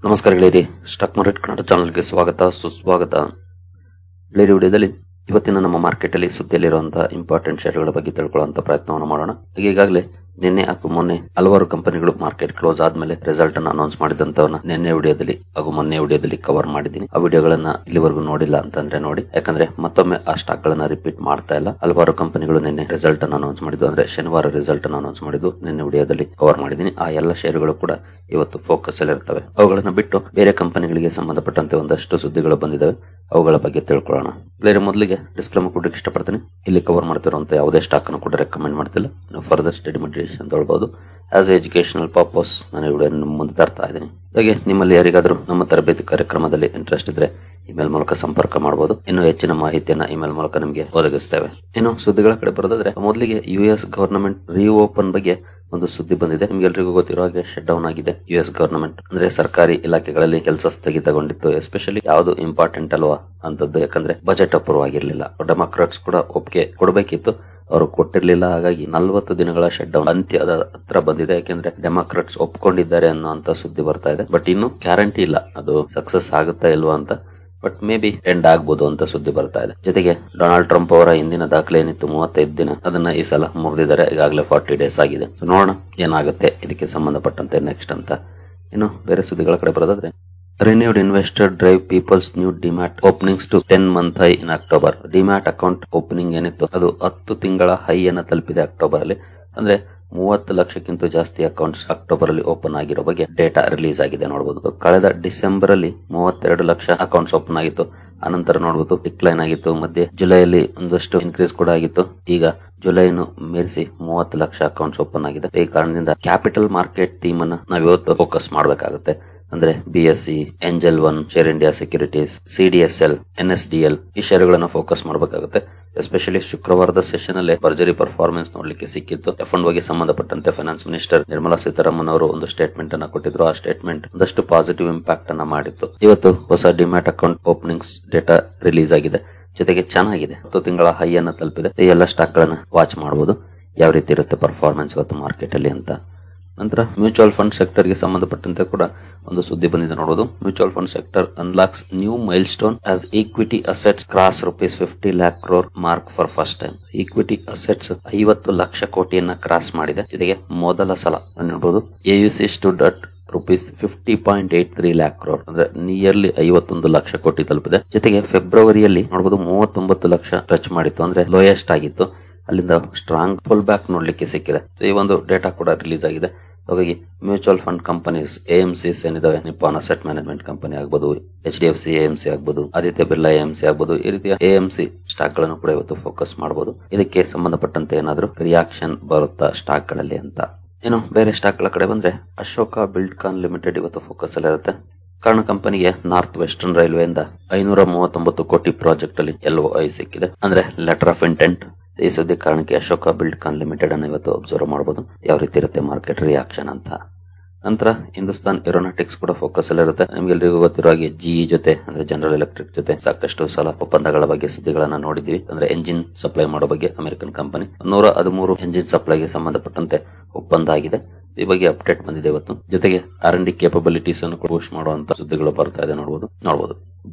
ನಮಸ್ಕಾರ ಗೆಳೆಯರಿ, stock market Kannada ಚಾನಲ್ಗೆ ಸ್ವಾಗತ ಸುಸ್ವಾಗತ. ಗೆಳೆಯರಿ, ವಿಡಿಯೋದಲ್ಲಿ ಇವತ್ತಿನ ನಮ್ಮ ಮಾರ್ಕೆಟ್ ಅಲ್ಲಿ ಸುದ್ದಿಯಲ್ಲಿರುವಂತಹ ಇಂಪಾರ್ಟೆಂಟ್ ಶೇರ್ಗಳ ಬಗ್ಗೆ ತಿಳ್ಕೊಳ್ಳುವಂತ ಪ್ರಯತ್ನವನ್ನು ಮಾಡೋಣ. ಈಗಾಗಲೇ ನಿನ್ನೆ ಹಾಗೂ ಮೊನ್ನೆ ಹಲವಾರು ಕಂಪನಿಗಳು ಮಾರ್ಕೆಟ್ ಕ್ಲೋಸ್ ಆದ್ಮೇಲೆ ರಿಸಲ್ಟ್ ಅನ್ನು ಅನೌನ್ಸ್ ಮಾಡಿದಂತವನ್ನ ನಿನ್ನೆ ವಿಡಿಯೋದಲ್ಲಿ ಹಾಗೂ ಮೊನ್ನೆ ವಿಡಿಯೋದಲ್ಲಿ ಕವರ್ ಮಾಡಿದ್ದೀನಿ. ಆ ವಿಡಿಯೋಗಳನ್ನ ಇಲ್ಲಿವರೆಗೂ ನೋಡಿಲ್ಲ ಅಂತಂದ್ರೆ ನೋಡಿ, ಯಾಕಂದ್ರೆ ಮತ್ತೊಮ್ಮೆ ಆ ಸ್ಟಾಕ್ ಗಳನ್ನ ರಿಪೀಟ್ ಮಾಡ್ತಾ ಇಲ್ಲ. ಹಲವಾರು ಕಂಪನಿಗಳು ನಿನ್ನೆ ರಿಸಲ್ಟ್ ಅನ್ನು ಅನೌನ್ಸ್ ಮಾಡಿದ್ದು, ಅಂದ್ರೆ ಶನಿವಾರ ರಿಸಲ್ಟ್ ಅನ್ನು ಅನೌನ್ಸ್ ಮಾಡಿದ್ದು ನಿನ್ನೆ ವಿಡಿಯೋದಲ್ಲಿ ಕವರ್ ಮಾಡಿದ್ದೀನಿ. ಆ ಎಲ್ಲ ಷೇರುಗಳು ಕೂಡ ಇವತ್ತು ಫೋಕಸ್ ಅಲ್ಲಿ ಇರ್ತವೆ. ಅವುಗಳನ್ನ ಬಿಟ್ಟು ಬೇರೆ ಕಂಪನಿಗಳಿಗೆ ಸಂಬಂಧಪಟ್ಟಂತೆ ಒಂದಷ್ಟು ಸುದ್ದಿಗಳು ಬಂದಿದ್ದಾವೆ, ಅವುಗಳ ಬಗ್ಗೆ ತಿಳ್ಕೊಳ್ಳೋಣ. ಬೇರೆ ಮೊದಲಿಗೆ ಡಿಸ್ಕ್ಲೇಮರ್ ಕೊಡಕ್ಕೆ ಇಷ್ಟಪಡ್ತೀನಿ. ಇಲ್ಲಿ ಕವರ್ ಮಾಡ್ತಿರುವಂತ ಯಾವುದೇ ಸ್ಟಾಕ್ ಅನ್ನು ಕೂಡ ರೆಕಮೆಂಡ್ ಮಾಡ್ತಿಲ್ಲ. ಫರ್ದರ್ ಸ್ಟಡಿ ಮೆಟೀರಿಯಲ್ಸ್ ಅಂತ ಹೇಳ್ಬಹುದು. ಆಸ್ ಎಜುಕೇಶನಲ್ ಪರ್ಪಸ್ ನಾನು ಈ ವಿಡಿಯೋ ಮುಂದೆ ತರ್ತಾ ಇದ್ದೀನಿ. ಹಾಗೆ ನಿಮ್ಮಲ್ಲಿ ಯಾರಿಗಾದ್ರೂ ನಮ್ಮ ತರಬೇತಿ ಕಾರ್ಯಕ್ರಮದಲ್ಲಿ ಇಂಟ್ರೆಸ್ಟ್ ಇದ್ರೆ ಇಮೇಲ್ ಮೂಲಕ ಸಂಪರ್ಕ ಮಾಡಬಹುದು. ಇನ್ನು ಹೆಚ್ಚಿನ ಮಾಹಿತಿಯನ್ನ ಇಮೇಲ್ ಮೂಲಕ ನಿಮಗೆ ಒದಗಿಸ್ತೇವೆ. ಇನ್ನು ಸುದ್ದಿಗಳ ಕಡೆ ಬರೋದಾದ್ರೆ ಮೊದಲಿಗೆ US ಗವರ್ನಮೆಂಟ್ ರೀಓಪನ್ ಬಗ್ಗೆ ಒಂದು ಸುದ್ದಿ ಬಂದಿದೆ. ನಿಮ್ಗೆಲ್ರಿಗೂ ಗೊತ್ತಿರೋ ಹಾಗೆ ಶಟ್ ಡೌನ್ ಆಗಿದೆ US ಗವರ್ನಮೆಂಟ್. ಅಂದ್ರೆ ಸರ್ಕಾರಿ ಇಲಾಖೆಗಳಲ್ಲಿ ಕೆಲಸ ಸ್ಥಗಿತಗೊಂಡಿತ್ತು. ಎಸ್ಪೆಷಲಿ ಯಾವುದು ಇಂಪಾರ್ಟೆಂಟ್ ಅಲ್ವಾ ಅಂತದ್ದು, ಯಾಕಂದ್ರೆ ಬಜೆಟ್ ಅಪ್ರೂವ್ ಆಗಿರ್ಲಿಲ್ಲ. ಡೆಮಾಕ್ರಾಟ್ಸ್ ಕೂಡ ಒಪ್ಪಿಗೆ ಕೊಡಬೇಕಿತ್ತು, ಅವರು ಕೊಟ್ಟಿರ್ಲಿಲ್ಲ. ಹಾಗಾಗಿ 40 ದಿನಗಳ ಶಟ್ ಡೌನ್ ಅಂತ್ಯದ ಹತ್ರ ಬಂದಿದೆ. ಯಾಕೆಂದ್ರೆ ಡೆಮಾಕ್ರಾಟ್ಸ್ ಒಪ್ಕೊಂಡಿದ್ದಾರೆ ಅನ್ನೋ ಸುದ್ದಿ ಬರ್ತಾ ಇದೆ. ಬಟ್ ಇನ್ನು ಗ್ಯಾರಂಟಿ ಇಲ್ಲ ಅದು ಸಕ್ಸಸ್ ಆಗುತ್ತಾ ಇಲ್ವಾ ಅಂತ. ಬಟ್ ಮೇ ಬಿ ಎಂಡ್ ಆಗ್ಬೋದು ಅಂತ ಸುದ್ದಿ ಬರ್ತಾ ಇದೆ. ಜೊತೆಗೆ ಡೊನಾಲ್ಡ್ ಟ್ರಂಪ್ ಅವರ ಹಿಂದಿನ ದಾಖಲೆ ಏನಿತ್ತು 35 ದಿನ, ಅದನ್ನ ಈ ಸಲ ಮುರಿದಿದ್ದಾರೆ. ಈಗಾಗಲೇ 40 ಡೇಸ್ ಆಗಿದೆ. ನೋಡೋಣ ಏನಾಗುತ್ತೆ ಇದಕ್ಕೆ ಸಂಬಂಧಪಟ್ಟಂತೆ ನೆಕ್ಸ್ಟ್ ಅಂತ. ಇನ್ನು ಬೇರೆ ಸುದ್ದಿಗಳ ಕಡೆ ಬರೋದಾದ್ರೆ renewed investor drive people's new demat openings to 10 month high in October. Demat account opening ಏನಿತ್ತು ಅದು 10 ತಿಂಗಳ ಹೈ ಅನ್ನು ತಲುಪಿದೆ ಅಕ್ಟೋಬರ್ ಅಲ್ಲಿ. ಅಂದ್ರೆ 30 ಲಕ್ಷಕ್ಕಿಂತ ಜಾಸ್ತಿ ಅಕೌಂಟ್ಸ್ ಅಕ್ಟೋಬರ್ ಅಲ್ಲಿ ಓಪನ್ ಆಗಿರೋ ಬಗ್ಗೆ ಡೇಟಾ ರಿಲೀಸ್ ಆಗಿದೆ ನೋಡಬಹುದು. ಕಳೆದ ಡಿಸೆಂಬರ್ ಅಲ್ಲಿ 32 ಲಕ್ಷ ಅಕೌಂಟ್ಸ್ ಓಪನ್ ಆಗಿತ್ತು. ಆನಂತರ ನೋಡಬಹುದು ಡಿಕ್ಲೈನ್ ಆಗಿತ್ತು. ಮಧ್ಯೆ ಜುಲೈಯಲ್ಲಿ ಒಂದಷ್ಟು ಇನ್ಕ್ರೀಸ್ ಕೂಡ ಆಗಿತ್ತು. ಈಗ ಜುಲೈನು ಮೀರಿಸಿ 30 ಲಕ್ಷ ಅಕೌಂಟ್ಸ್ ಓಪನ್ ಆಗಿದೆ. ಈ ಕಾರಣದಿಂದ ಕ್ಯಾಪಿಟಲ್ ಮಾರ್ಕೆಟ್ ಥೀಮ್ ಅನ್ನ ನಾವು ಇವತ್ತು ಫೋಕಸ್ ಮಾಡಬೇಕಾಗುತ್ತೆ. ಅಂದ್ರೆ BSE, Angel One, share India securities, CDSL, NSDL ಈ ಷೇರುಗಳನ್ನ ಫೋಕಸ್ ಮಾಡಬೇಕಾಗುತ್ತೆ. ಎಸ್ಪೆಷಲಿ ಶುಕ್ರವಾರದ ಸೆಷನ್ ಅಲ್ಲೇ ಭರ್ಜರಿ ಪರ್ಫಾರ್ಮೆನ್ಸ್ ನೋಡ್ಲಿಕ್ಕೆ ಸಿಕ್ಕಿತ್ತು. F1 ಗೆ ಸಂಬಂಧಪಟ್ಟಂತೆ ಫೈನಾನ್ಸ್ ಮಿನಿಸ್ಟರ್ ನಿರ್ಮಲಾ ಸೀತಾರಾಮನ್ ಅವರು ಒಂದು ಸ್ಟೇಟ್ಮೆಂಟ್ ಅನ್ನ ಕೊಟ್ಟಿದ್ರು. ಆ ಸ್ಟೇಟ್ಮೆಂಟ್ ಒಂದಷ್ಟು ಪಾಸಿಟಿವ್ ಇಂಪ್ಯಾಕ್ಟ್ ಅನ್ನ ಮಾಡಿತ್ತು. ಇವತ್ತು ಹೊಸ demat account openings data release ಆಗಿದೆ. ಜೊತೆಗೆ ಚೆನ್ನಾಗಿದೆ, 10 ತಿಂಗಳ ಹೈ ಅನ್ನ ತಲುಪಿದೆ. ಈ ಎಲ್ಲ ಸ್ಟಾಕ್ ಗಳನ್ನ ವಾಚ್ ಮಾಡಬಹುದು, ಯಾವ ರೀತಿ ಇರುತ್ತೆ ಪರ್ಫಾರ್ಮೆನ್ಸ್ ಇವತ್ತು ಮಾರ್ಕೆಟ್ ಅಲ್ಲಿ ಅಂತ. ನಂತರ ಮ್ಯೂಚುವಲ್ ಫಂಡ್ ಸೆಕ್ಟರ್ ಗೆ ಸಂಬಂಧಪಟ್ಟಂತೆ ಕೂಡ ಒಂದು ಸುದ್ದಿ ಬಂದಿದೆ ನೋಡಬಹುದು. Mutual fund sector unlocks new milestone as equity assets cross ₹50 lakh crore mark for first time. Equity assets 50 ಲಕ್ಷ ಕೋಟಿಯನ್ನ ಕ್ರಾಸ್ ಮಾಡಿದೆ. ಜೊತೆಗೆ ಮೊದಲ ಸಲ ನೋಡಬಹುದು AUC stood at ₹50.83 lakh crore, ಅಂದ್ರೆ ನಿಯರ್ಲಿ 51 ಲಕ್ಷ ಕೋಟಿ ತಲುಪಿದೆ. ಜೊತೆಗೆ ಫೆಬ್ರವರಿಯಲ್ಲಿ ನೋಡಬಹುದು 39 ಲಕ್ಷ ಟಚ್ ಮಾಡಿತ್ತು, ಅಂದ್ರೆ ಲೋಯೆಸ್ಟ್ ಆಗಿತ್ತು. ಅಲ್ಲಿಂದ ಸ್ಟ್ರಾಂಗ್ ಫುಲ್ ಬ್ಯಾಕ್ ನೋಡ್ಲಿಕ್ಕೆ ಸಿಕ್ಕಿದೆ. ಈ ಒಂದು ಡೇಟಾ ಕೂಡ ರಿಲೀಸ್ ಆಗಿದೆ. ಹಾಗಾಗಿ ಮ್ಯೂಚುವಲ್ ಫಂಡ್ ಕಂಪನೀಸ್ AMCs ಏನಿದಾವೆ, ನಿಪ್ಪಾನ್ ಅಸೆಟ್ ಮ್ಯಾನೇಜ್ಮೆಂಟ್ ಕಂಪನಿ ಆಗ್ಬೋದು, HDFC AMC ಆಗ್ಬೋದು, ಆದಿತ್ಯ ಬಿರ್ಲಾ AMC ಆಗ್ಬೋದು, ಈ ರೀತಿಯ AMC ಸ್ಟಾಕ್ ಗಳನ್ನು ಕೂಡ ಇವತ್ತು ಫೋಕಸ್ ಮಾಡಬಹುದು. ಇದಕ್ಕೆ ಸಂಬಂಧಪಟ್ಟಂತೆ ಏನಾದ್ರೂ ರಿಯಾಕ್ಷನ್ ಬರುತ್ತಾ ಸ್ಟಾಕ್ ಗಳಲ್ಲಿ ಅಂತ. ಏನು ಬೇರೆ ಸ್ಟಾಕ್ ಗಳ ಕಡೆ ಬಂದ್ರೆ ಅಶೋಕ ಬಿಲ್ಡ್ಕಾನ್ ಲಿಮಿಟೆಡ್ ಇವತ್ತು ಫೋಕಸ್ ಅಲ್ಲಿ ಇರುತ್ತೆ. ಕಾರಣ ಕಂಪನಿಗೆ ನಾರ್ತ್ ವೆಸ್ಟರ್ನ್ ರೈಲ್ವೆ ಇಂದ 539 ಕೋಟಿ ಪ್ರಾಜೆಕ್ಟ್ ಅಲ್ಲಿ LOI ಸಿಕ್ಕಿದೆ, ಅಂದ್ರೆ ಲೆಟರ್ ಆಫ್ ಇಂಟೆಂಟ್. ಈ ಸುದ್ದಿ ಕಾರಣಕ್ಕೆ ಅಶೋಕ ಬಿಲ್ಡ್ಕಾನ್ ಲಿಮಿಟೆಡ್ ಅನ್ನು ಇವತ್ತು ಅಬ್ಸರ್ವ್ ಮಾಡಬಹುದು, ಯಾವ ರೀತಿ ಇರುತ್ತೆ ಮಾರ್ಕೆಟ್ ರಿಯಾಕ್ಷನ್ ಅಂತ. ನಂತರ ಹಿಂದೂಸ್ತಾನ್ ಏರೋನಾಟಿಕ್ಸ್ ಕೂಡ ಫೋಕಸ್ ಅಲ್ಲಿ ಇರುತ್ತೆ. ನಿಮ್ಗೆಲ್ರಿಗೂ ಗೊತ್ತಿರೋ ಹಾಗೆ GE ಜೊತೆ, ಅಂದ್ರೆ ಜನರಲ್ ಎಲೆಕ್ಟ್ರಿಕ್ ಜೊತೆ ಸಾಕಷ್ಟು ಸಲ ಒಪ್ಪಂದಗಳ ಬಗ್ಗೆ ಸುದ್ದಿಗಳನ್ನ ನೋಡಿದ್ವಿ. ಅಂದ್ರೆ ಎಂಜಿನ್ ಸಪ್ಲೈ ಮಾಡೋ ಬಗ್ಗೆ ಅಮೆರಿಕನ್ ಕಂಪನಿ 113 ಎಂಜಿನ್ ಸಪ್ಲೈಗೆ ಸಂಬಂಧಪಟ್ಟಂತೆ ಒಪ್ಪಂದ ಆಗಿದೆ. ಈ ಬಗ್ಗೆ ಅಪ್ಡೇಟ್ ಬಂದಿದೆ ಇವತ್ತು. ಜೊತೆಗೆ R&D ಕೇಪಬಿಲಿಟೀಸ್ ಅನ್ನು ಪುಷ್ ಮಾಡುವಂತ ಸುದ್ದಿಗಳು ಬರ್ತಾ ಇದೆ ನೋಡಬಹುದು.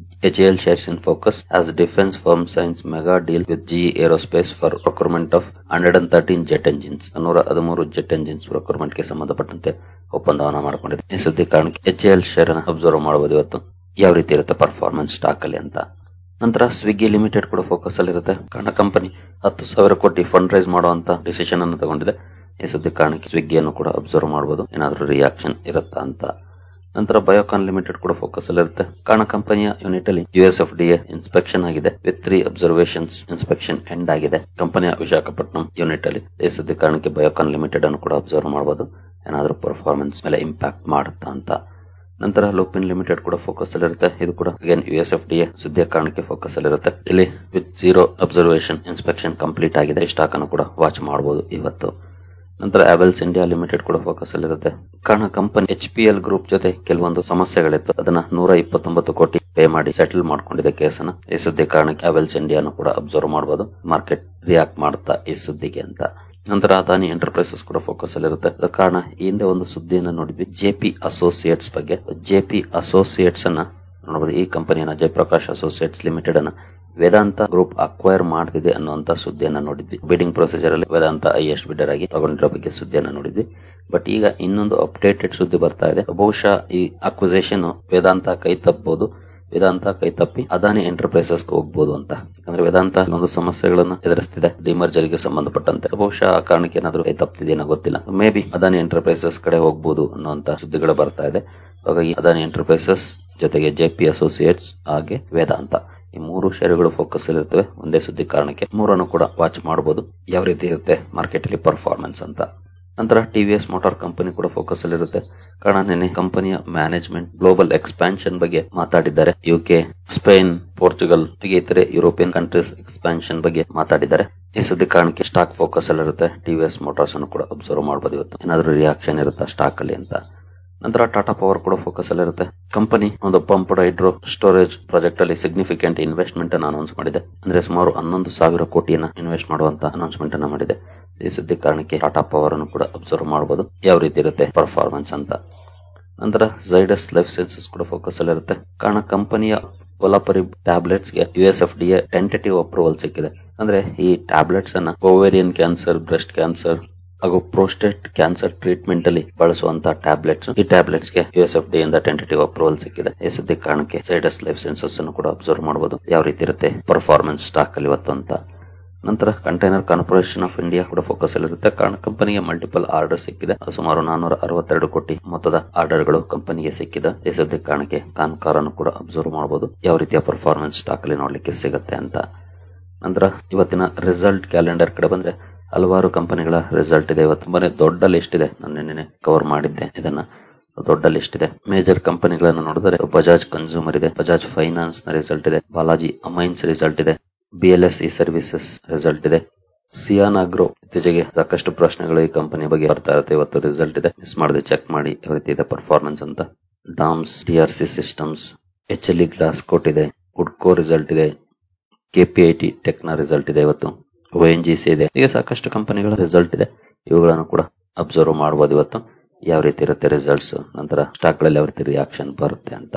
HAL shares in focus as defense firm signs mega deal with GE Aerospace for procurement of 113 jet engines. 113 jet engines procurement ಗೆ ಸಂಬಂಧಪಟ್ಟಂತೆ ಒಪ್ಪಂದವನ್ನ ಮಾಡಿಕೊಂಡಿದೆ. ಈ ಸುದ್ದಿ ಕಾರಣಕ್ಕೆ HAL ಶೇರ್ ಅನ್ನು ಅಬ್ಸರ್ವ್ ಮಾಡಬಹುದು ಇವತ್ತು, ಯಾವ ರೀತಿ ಇರುತ್ತೆ ಪರ್ಫಾರ್ಮೆನ್ಸ್ ಸ್ಟಾಕ್ ಅಲ್ಲಿ ಅಂತ. ನಂತರ ಸ್ವಿಗ್ಗಿ ಲಿಮಿಟೆಡ್ ಕೂಡ ಫೋಕಸ್ ಅಲ್ಲಿ ಇರುತ್ತೆ. ಕಾರಣ ಕಂಪನಿ 10,000 ಕೋಟಿ ಫಂಡ್ ರೈಸ್ ಮಾಡುವಂತ ಡಿಸಿಷನ್ ಅನ್ನು ತಗೊಂಡಿದೆ. ಈ ಸುದ್ದಿ ಕಾರಣಕ್ಕೆ ಸ್ವಿಗ್ಗಿಯನ್ನು ಕೂಡ ಅಬ್ಸರ್ವ್ ಮಾಡಬಹುದು, ಏನಾದ್ರೂ ರಿಯಾಕ್ಷನ್ ಇರುತ್ತಾ ಅಂತ. ನಂತರ ಬಯೋಕಾನ್ ಲಿಮಿಟೆಡ್ ಕೂಡ ಫೋಕಸ್ ಅಲ್ಲಿ ಇರುತ್ತೆ. ಕಾರಣ ಕಂಪನಿಯ ಯೂನಿಟ್ ಅಲ್ಲಿ US FDA ಇನ್ಸ್ಪೆಕ್ಷನ್ ಆಗಿದೆ ವಿತ್ 3 ಅಬ್ಸರ್ವೇಷನ್ಸ್. ಇನ್ಸ್ಪೆಕ್ಷನ್ ಎಂಡ್ ಆಗಿದೆ ಕಂಪನಿಯ ವಿಶಾಖಪಟ್ಟಣಂ ಯೂನಿಟ್ ಅಲ್ಲಿ. ಈ ಸುದ್ದಿ ಕಾರಣಕ್ಕೆ ಬಯೋಕಾನ್ ಲಿಮಿಟೆಡ್ ಅನ್ನು ಕೂಡ ಅಬ್ಸರ್ವ್ ಮಾಡಬಹುದು, ಏನಾದ್ರೂ ಪರ್ಫಾರ್ಮೆನ್ಸ್ ಮೇಲೆ ಇಂಪ್ಯಾಕ್ಟ್ ಮಾಡುತ್ತಾ ಅಂತ. ನಂತರ ಲೂಪಿನ್ ಲಿಮಿಟೆಡ್ ಕೂಡ ಫೋಕಸ್ ಅಲ್ಲಿ ಇರುತ್ತೆ. ಇದು ಕೂಡ ಅಗೇನ್ US FDA ಸುದ್ದಿಯ ಕಾರಣಕ್ಕೆ ಫೋಕಸ್ ಅಲ್ಲಿ ಇರುತ್ತೆ. ಇಲ್ಲಿ ವಿತ್ 0 ಅಬ್ಸರ್ವೇಷನ್ ಇನ್ಸ್ಪೆಕ್ಷನ್ ಕಂಪ್ಲೀಟ್ ಆಗಿದೆ. ಈ ಸ್ಟಾಕ್ ಅನ್ನು ಕೂಡ ವಾಚ್ ಮಾಡಬಹುದು ಇವತ್ತು. ನಂತರ ಆವೆಲ್ಸ್ ಇಂಡಿಯಾ ಲಿಮಿಟೆಡ್ ಕೂಡ ಫೋಕಸ್ ಅಲ್ಲಿ ಇರುತ್ತೆ. ಕಾರಣ ಕಂಪನಿ HPL ಗ್ರೂಪ್ ಜೊತೆ ಕೆಲವೊಂದು ಸಮಸ್ಯೆಗಳಿತ್ತು, ಅದನ್ನ 129 ಕೋಟಿ ಪೇ ಮಾಡಿ ಸೆಟಲ್ ಮಾಡ್ಕೊಂಡಿದೆ ಕೇಸನ್ನ. ಈ ಸುದ್ದಿ ಕಾರಣಕ್ಕೆ ಆವೆಲ್ಸ್ ಇಂಡಿಯಾನು ಕೂಡ ಅಬ್ಸರ್ವ್ ಮಾಡಬಹುದು, ಮಾರ್ಕೆಟ್ ರಿಯಾಕ್ಟ್ ಮಾಡುತ್ತಾ ಈ ಸುದ್ದಿಗೆ ಅಂತ. ನಂತರ ಅದಾನಿ ಎಂಟರ್ಪ್ರೈಸಸ್ ಕೂಡ ಫೋಕಸ್ ಅಲ್ಲಿ ಇರುತ್ತೆ. ಅದರ ಕಾರಣ ಹಿಂದೆ ಒಂದು ಸುದ್ದಿಯನ್ನು ನೋಡಿದ್ವಿ ಜೆಪಿ ಅಸೋಸಿಯೇಟ್ಸ್ ಬಗ್ಗೆ. ಜೆಪಿ ಅಸೋಸಿಯೇಟ್ಸ್ ಅನ್ನ ನೋಡಬಹುದು. ಈ ಕಂಪನಿಯನ್ನ ಜಯಪ್ರಕಾಶ್ ಅಸೋಸಿಯೇಟ್ಸ್ ಲಿಮಿಟೆಡ್ ಅನ್ನ ವೇದಾಂತ ಗ್ರೂಪ್ ಅಕ್ವೈರ್ ಮಾಡ್ತಿದೆ ಅನ್ನುವಂತ ಸುದ್ದಿಯನ್ನ ನೋಡಿದ್ವಿ. ಬಿಡಿಂಗ್ ಪ್ರೊಸೀಜರ್ ಅಲ್ಲಿ ವೇದಾಂತ ಹೈಯೆಸ್ಟ್ ಬಿಡರ್ ಆಗಿ ತಗೊಂಡಿರೋ ಬಗ್ಗೆ ಸುದ್ದಿಯನ್ನ ನೋಡಿದ್ವಿ. ಬಟ್ ಈಗ ಇನ್ನೊಂದು ಅಪ್ಡೇಟೆಡ್ ಸುದ್ದಿ ಬರ್ತಾ ಇದೆ. ಬಹುಶಃ ಈ ಅಕ್ವಿಸಿಷನ್ ವೇದಾಂತ ಕೈ ತಪ್ಪಬಹುದು. ವೇದಾಂತ ಕೈ ತಪ್ಪಿ ಅದಾನಿ ಎಂಟರ್ಪ್ರೈಸಸ್ ಹೋಗಬಹುದು ಅಂತ. ಯಾಕಂದ್ರೆ ವೇದಾಂತ ಒಂದು ಸಮಸ್ಯೆಗಳನ್ನು ಎದುರಿಸ್ತಿದೆ ಡಿಮರ್ಜರ್ ಗೆ ಸಂಬಂಧಪಟ್ಟಂತೆ. ಬಹುಶಃ ಆ ಕಾರಣಕ್ಕೆ ಏನಾದ್ರು ಕೈ ತಪ್ಪಿದೆಯೋ ಗೊತ್ತಿಲ್ಲ. ಮೇ ಬಿ ಅದಾನಿ ಎಂಟರ್ಪ್ರೈಸಸ್ ಕಡೆ ಹೋಗಬಹುದು ಅನ್ನುವಂತ ಸುದ್ದಿಗಳು ಬರ್ತಾ ಇದೆ. ಹಾಗಾಗಿ ಅದಾನಿ ಎಂಟರ್ಪ್ರೈಸಸ್ ಜೊತೆಗೆ ಜೆಪಿ ಅಸೋಸಿಯೇಟ್ಸ್ ಹಾಗೆ ವೇದಾಂತ ಈ ಮೂರು ಷೇರುಗಳು ಫೋಕಸ್ ಅಲ್ಲಿ ಇರ್ತವೆ. ಒಂದೇ ಸುದ್ದಿ ಕಾರಣಕ್ಕೆ ಮೂರನ್ನು ಕೂಡ ವಾಚ್ ಮಾಡಬಹುದು ಯಾವ ರೀತಿ ಇರುತ್ತೆ ಮಾರ್ಕೆಟ್ ಅಲ್ಲಿ ಪರ್ಫಾರ್ಮೆನ್ಸ್ ಅಂತ. ನಂತರ ಟಿವಿಎಸ್ ಮೋಟಾರ್ ಕಂಪನಿ ಕೂಡ ಫೋಕಸ್ ಅಲ್ಲಿ ಇರುತ್ತೆ. ಕಾರಣ ನಿನ್ನೆ ಕಂಪನಿಯ ಮ್ಯಾನೇಜ್ಮೆಂಟ್ ಗ್ಲೋಬಲ್ ಎಕ್ಸ್ಪಾನ್ಷನ್ ಬಗ್ಗೆ ಮಾತಾಡಿದ್ದಾರೆ. ಯುಕೆ, ಸ್ಪೇನ್, ಪೋರ್ಚುಗಲ್ ಹೀಗೆ ಇತರೆ ಯುರೋಪಿಯನ್ ಕಂಟ್ರೀಸ್ ಎಕ್ಸ್ಪಾನ್ಷನ್ ಬಗ್ಗೆ ಮಾತಾಡಿದ್ದಾರೆ. ಈ ಸುದ್ದಿ ಕಾರಣಕ್ಕೆ ಸ್ಟಾಕ್ ಫೋಕಸ್ ಅಲ್ಲಿ ಇರುತ್ತೆ. ಟಿವಿಎಸ್ ಮೋಟಾರ್ಸ್ ಅನ್ನು ಕೂಡ ಅಬ್ಸರ್ವ್ ಮಾಡಬಹುದು. ಇವತ್ತು ಏನಾದ್ರು ರಿಯಾಕ್ಷನ್ ಇರುತ್ತಾ ಸ್ಟಾಕ್ ಅಲ್ಲಿ ಅಂತ. ನಂತರ ಟಾಟಾ ಪವರ್ ಕೂಡ ಫೋಕಸ್ ಅಲ್ಲಿ ಇರುತ್ತೆ. ಕಂಪನಿ ಒಂದು ಪಂಪ್ಡ್ ಹೈಡ್ರೋ ಸ್ಟೋರೇಜ್ ಪ್ರಾಜೆಕ್ಟ್ ಅಲ್ಲಿ ಸಿಗ್ನಿಫಿಕೆಂಟ್ ಇನ್ವೆಸ್ಟ್ಮೆಂಟ್ ಅನ್ನು ಅನೌನ್ಸ್ ಮಾಡಿದೆ. ಅಂದ್ರೆ ಸುಮಾರು 11,000 ಕೋಟಿಯನ್ನ ಇನ್ವೆಸ್ಟ್ ಮಾಡುವಂತ ಅನೌನ್ಸ್ಮೆಂಟ್ ಅನ್ನ ಮಾಡಿದೆ. ಈ ಸುದ್ದಿ ಕಾರಣಕ್ಕೆ ಟಾಟಾ ಪವರ್ ಅನ್ನು ಕೂಡ ಅಬ್ಸರ್ವ್ ಮಾಡಬಹುದು ಯಾವ ರೀತಿ ಇರುತ್ತೆ ಪರ್ಫಾರ್ಮೆನ್ಸ್ ಅಂತ. ನಂತರ ಝೈಡಸ್ ಲೈಫ್ ಸೈನ್ಸಸ್ ಕೂಡ ಫೋಕಸ್ ಅಲ್ಲಿ ಇರುತ್ತೆ. ಕಾರಣ ಕಂಪನಿಯ ಒಲಾಪರಿ ಟ್ಯಾಬ್ಲೆಟ್ಸ್ ಗೆ USFDA ಟೆಂಟೇಟಿವ್ ಅಪ್ರೂವಲ್ ಸಿಕ್ಕಿದೆ. ಅಂದ್ರೆ ಈ ಟ್ಯಾಬ್ಲೆಟ್ಸ್ ಅನ್ನ ಓವೇರಿಯನ್ ಕ್ಯಾನ್ಸರ್, ಬ್ರೆಸ್ಟ್ ಕ್ಯಾನ್ಸರ್ ಹಾಗೂ ಪ್ರೋಸ್ಟೇಟ್ ಕ್ಯಾನ್ಸರ್ ಟ್ರೀಟ್ಮೆಂಟ್ ಅಲ್ಲಿ ಬಳಸುವಂತಹ ಟ್ಯಾಬ್ಲೆಟ್ಸ್. ಈ ಟ್ಯಾಬ್ಲೆಟ್ಸ್ ಗೆ USFDA ಇಂದ ಟೆಂಟೇಟಿವ್ ಅಪ್ರೂವಲ್ ಸಿಕ್ಕಿದೆ. ಈ ಸುದ್ದಿ ಕಾರಣಕ್ಕೆ ಝೈಡಸ್ ಲೈಫ್ ಸೈನ್ಸಸ್ ಅನ್ನು ಕೂಡ ಅಬ್ಸರ್ವ್ ಮಾಡಬಹುದು ಯಾವ ರೀತಿ ಇರುತ್ತೆ ಪರ್ಫಾರ್ಮೆನ್ಸ್ ಸ್ಟಾಕ್ ಅಲ್ಲಿ ಇವತ್ತು ಅಂತ. ನಂತರ ಕಂಟೈನರ್ ಕಾರ್ಪೊರೇಷನ್ ಆಫ್ ಇಂಡಿಯಾ ಕೂಡ ಫೋಕಸ್ ಅಲ್ಲಿ ಇರುತ್ತೆ. ಕಾರಣ ಕಂಪನಿಗೆ ಮಲ್ಟಿಪಲ್ ಆರ್ಡರ್ ಸಿಕ್ಕಿದೆ. ಸುಮಾರು 462 ಕೋಟಿ ಮೊತ್ತದ ಆರ್ಡರ್ ಗಳು ಕಂಪನಿಗೆ ಸಿಕ್ಕಿದೆ. ಈ ಸುದ್ದಿ ಕಾರಣಕ್ಕೆ ಕಾನ್ಕಾರ್ ಅನ್ನು ಕೂಡ ಅಬ್ಸರ್ವ್ ಮಾಡಬಹುದು ಯಾವ ರೀತಿಯ ಪರ್ಫಾರ್ಮೆನ್ಸ್ ಸ್ಟಾಕ್ ಅಲ್ಲಿ ನೋಡ್ಲಿಕ್ಕೆ ಸಿಗುತ್ತೆ ಅಂತ. ನಂತರ ಇವತ್ತಿನ ರಿಸಲ್ಟ್ ಕ್ಯಾಲೆಂಡರ್ ಕಡೆ ಬಂದ್ರೆ ಹಲವಾರು ಕಂಪನಿಗಳ ರಿಸಲ್ಟ್ ಇದೆ. ಇವತ್ತು ತುಂಬಾನೇ ದೊಡ್ಡ ಲಿಸ್ಟ್ ಇದೆ. ನಾನು ನಿನ್ನೆ ಕವರ್ ಮಾಡಿದ್ದೆ ಇದನ್ನ. ದೊಡ್ಡ ಲಿಸ್ಟ್ ಇದೆ. ಮೇಜರ್ ಕಂಪನಿಗಳನ್ನು ನೋಡಿದರೆ ಬಜಾಜ್ ಕನ್ಸ್ಯೂಮರ್ ಇದೆ, ಬಜಾಜ್ ಫೈನಾನ್ಸ್ ನ ರಿಸಲ್ಟ್ ಇದೆ, ಬಾಲಾಜಿ ಅಮೈನ್ಸ್ ರಿಸಲ್ಟ್ ಇದೆ, BLSE ಸರ್ವಿಸಸ್ ರಿಸಲ್ಟ್ ಇದೆ, ಸಿಯಾನ್ ಆಗ್ರೋ. ಇತ್ತೀಚೆಗೆ ಸಾಕಷ್ಟು ಪ್ರಶ್ನೆಗಳು ಈ ಕಂಪನಿಯ ಬಗ್ಗೆ ಬರ್ತಾ ಇರುತ್ತೆ. ಇವತ್ತು ರಿಸಲ್ಟ್ ಇದೆ, ಮಿಸ್ ಮಾಡದೆ ಚೆಕ್ ಮಾಡಿ ಯಾವ ರೀತಿ ಇದೆ ಪರ್ಫಾರ್ಮೆನ್ಸ್ ಅಂತ. Doms, DRC systems, HLE glass coat ಇದೆ, ವುಡ್ಕೋ ರಿಸಲ್ಟ್ ಇದೆ, KPIT ಟೆಕ್ನ ರಿಸಲ್ಟ್ ಇದೆ, ಇವತ್ತು ONGC ಇದೆ. ಈಗ ಸಾಕಷ್ಟು ಕಂಪನಿಗಳ ರಿಸಲ್ಟ್ ಇದೆ. ಇವುಗಳನ್ನು ಕೂಡ ಅಬ್ಸರ್ವ್ ಮಾಡಬಹುದು ಇವತ್ತು ಯಾವ ರೀತಿ ಇರುತ್ತೆ ರಿಸಲ್ಟ್ಸ್. ನಂತರ ಸ್ಟಾಕ್ ಗಳಲ್ಲಿ ಯಾವ ರೀತಿ ರಿಯಾಕ್ಷನ್ ಬರುತ್ತೆ ಅಂತ.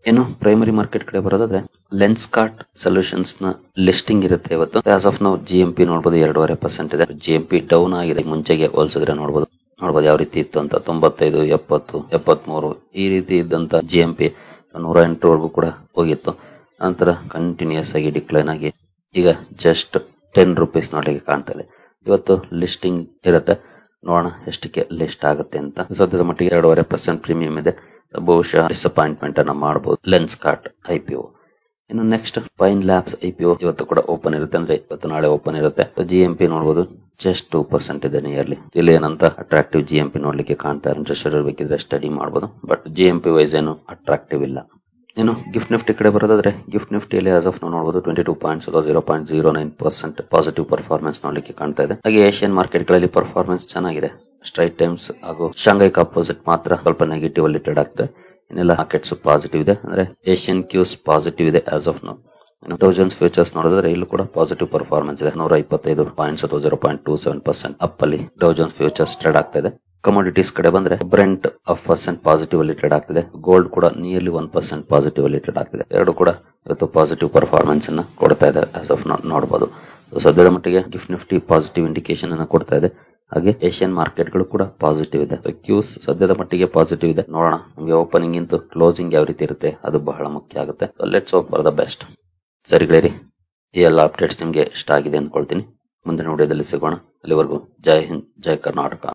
ಇನ್ನು ಪ್ರೈಮರಿ ಮಾರ್ಕೆಟ್ ಕಡೆ ಬರೋದಾದ್ರೆ ಲೆನ್ಸ್ಕಾರ್ಟ್ ಸೊಲ್ಯೂಷನ್ಸ್ ನ ಲಿಸ್ಟಿಂಗ್ ಇರುತ್ತೆ ಇವತ್ತು. ಆಸ್ ಆಫ್ ನಾವು GMP ನೋಡಬಹುದು 2.5% ಇದೆ. GMP ಡೌನ್ ಆಗಿದೆ ಮುಂಚೆಗೆ ಹೋಲಿಸಿದ್ರೆ ನೋಡಬಹುದು ಯಾವ ರೀತಿ ಇತ್ತು ಅಂತ. 95, 70, 73 ಈ ರೀತಿ ಇದ್ದಂತ GMP 108 ವರೆಗೂ ಕೂಡ ಹೋಗಿತ್ತು. ನಂತರ ಕಂಟಿನ್ಯೂಸ್ ಆಗಿ ಡಿಕ್ಲೈನ್ ಆಗಿ ಈಗ ಜಸ್ಟ್ 10 ರೂಪೀಸ್ ನೋಡ್ಲಿಕ್ಕೆ ಕಾಣ್ತಾ ಇದೆ. ಇವತ್ತು ಲಿಸ್ಟಿಂಗ್ ಇರುತ್ತೆ, ನೋಡೋಣ ಎಷ್ಟಕ್ಕೆ ಲಿಸ್ಟ್ ಆಗುತ್ತೆ ಅಂತ. ಸದ್ಯದ ಮಟ್ಟಿಗೆ 2.5% ಪ್ರೀಮಿಯಂ ಇದೆ. ಬಹುಶಃ ಡಿಸಪಾಯಿಂಟ್ಮೆಂಟ್ ಅನ್ನ ಮಾಡಬಹುದು ಲೆನ್ಸ್ಕಾರ್ಟ್ IPO. ಇನ್ನು ನೆಕ್ಸ್ಟ್ ಪೈನ್ ಲ್ಯಾಬ್ಸ್ IPO ಇವತ್ತು ಕೂಡ ಓಪನ್ ಇರುತ್ತೆ. ಅಂದ್ರೆ ಇವತ್ತು ನಾಳೆ ಓಪನ್ ಇರುತ್ತೆ. GMP ನೋಡಬಹುದು ಜಸ್ಟ್ 2% ಇದೆ ನಿಯರ್ಲಿ. ಇಲ್ಲಿ ಏನಂತ ಅಟ್ರಾಕ್ಟಿವ್ GMP ನೋಡ್ಲಿಕ್ಕೆ ಕಾಣ್ತಾ ಇದೆ. ಇಂಟ್ರೆಸ್ಟ್ ಬೇಕಿದ್ರೆ ಸ್ಟಡಿ ಮಾಡಬಹುದು. ಬಟ್ GMP ವೈಸ್ ಏನು ಅಟ್ರಾಕ್ಟಿವ್ ಇಲ್ಲ. ಇನ್ನು ಗಿಫ್ಟ್ ನಿಫ್ಟಿ ಕಡೆ ಬರೋದಾದ್ರೆ ಗಿಫ್ಟ್ ನಿಫ್ಟಿಯಲ್ಲಿ ಆಸ್ ಆಫ್ ನಾವು ನೋಡಬಹುದು 22 ಪಾಯಿಂಟ್ಸ್ 0.09% ಪಾಸಿಟಿವ್ ಪರ್ಫಾರ್ಮೆನ್ಸ್ ನೋಡ್ಲಿಕ್ಕೆ ಕಾಣ್ತಾ ಇದೆ. ಹಾಗೆ ಏಷ್ಯನ್ ಮಾರ್ಕೆಟ್ ಗಳಲ್ಲಿ ಪರ್ಫಾರ್ಮೆನ್ಸ್ ಚೆನ್ನಾಗಿದೆ. ಸ್ಟ್ರೈಟ್ ಟೈಮ್ಸ್ ಹಾಗೂ ಶಾಂಘೈ ಕಾಂಪೋಸಿಟ್ ಮಾತ್ರ ಸ್ವಲ್ಪ ನೆಗೆಟಿವ್ ಅಲ್ಲಿ ಟ್ರೇಡ್ ಆಗ್ತದೆ. ಇನ್ನೆಲ್ಲ ಮಾರ್ಕೆಟ್ಸ್ ಪಾಸಿಟಿವ್ ಇದೆ. ಅಂದ್ರೆ ಏಷ್ಯನ್ ಕ್ಯೂಸ್ ಪಾಸಿಟಿವ್ ಇದೆ ಆಸ್ ಆಫ್ ನಾವು. ಡೌ ಜೋನ್ಸ್ ಫ್ಯೂಚರ್ಸ್ ನೋಡಿದ್ರೆ ಇಲ್ಲೂ ಕೂಡ ಪಾಸಿಟಿವ್ ಪರ್ಫಾರ್ಮೆನ್ಸ್ ಇದೆ. 125 ಪಾಯಿಂಟ್ಸ್ 0.27% ಅಪ್ ಅಲ್ಲಿ ಡೌ ಜೋನ್ಸ್ ಫ್ಯೂಚರ್ಸ್ ಟ್ರೇಡ್ ಆಗ್ತಾ ಇದೆ. ಕಮೋಡಿಟೀಸ್ ಕಡೆ ಬಂದ್ರೆ ಬ್ರೆಂಟ್ 1% ಪಾಸಿಟಿವ್ ಅಲ್ಲಿ ಟ್ರೇಡ್ ಆಗ್ತಿದೆ. ಗೋಲ್ಡ್ ಕೂಡ ನಿಯರ್ಲಿ 1% ಪಾಸಿಟಿವ್ ಅಲ್ಲಿ ಟ್ರೇಡ್ ಆಗ್ತಿದೆ. ಎರಡು ಕೂಡ ಇವತ್ತು ಪಾಸಿಟಿವ್ ಪರ್ಫಾರ್ಮೆನ್ಸ್ ಅನ್ನ ಕೊಡ್ತಾ ಇದೆ ಆಸ್ ಆಫ್ ನೋಡಬಹುದು. ಸದ್ಯದ ಮಟ್ಟಿಗೆ ಗಿಫ್ಟ್ ನಿಫ್ಟಿ ಪಾಸಿಟಿವ್ ಇಂಡಿಕೇಶನ್ ಅನ್ನ ಕೊಡ್ತಾ ಇದೆ. ಹಾಗೆ ಏಷ್ಯನ್ ಮಾರ್ಕೆಟ್ ಗಳು ಕೂಡ ಪಾಸಿಟಿವ್ ಇದೆ. ಕ್ಯೂಸ್ ಸದ್ಯದ ಮಟ್ಟಿಗೆ ಪಾಸಿಟಿವ್ ಇದೆ. ನೋಡೋಣ ನಮಗೆ ಓಪನಿಂಗ್ ಇಂತ ಕ್ಲೋಸಿಂಗ್ ಯಾವ ರೀತಿ ಇರುತ್ತೆ ಅದು ಬಹಳ ಮುಖ್ಯ ಆಗುತ್ತೆ. Let's hope for the best. ಸರಿಗಳೇರಿ, ಈ ಎಲ್ಲ ಅಪ್ಡೇಟ್ಸ್ ನಿಮ್ಗೆ ಇಷ್ಟ ಆಗಿದೆ ಅಂದ್ಕೊಳ್ತೀನಿ. ಮುಂದಿನ ವಿಡಿಯೋದಲ್ಲಿ ಸಿಗೋಣ. ಅಲ್ಲಿವರೆಗೂ ಜೈ ಹಿಂದ್, ಜೈ ಕರ್ನಾಟಕ.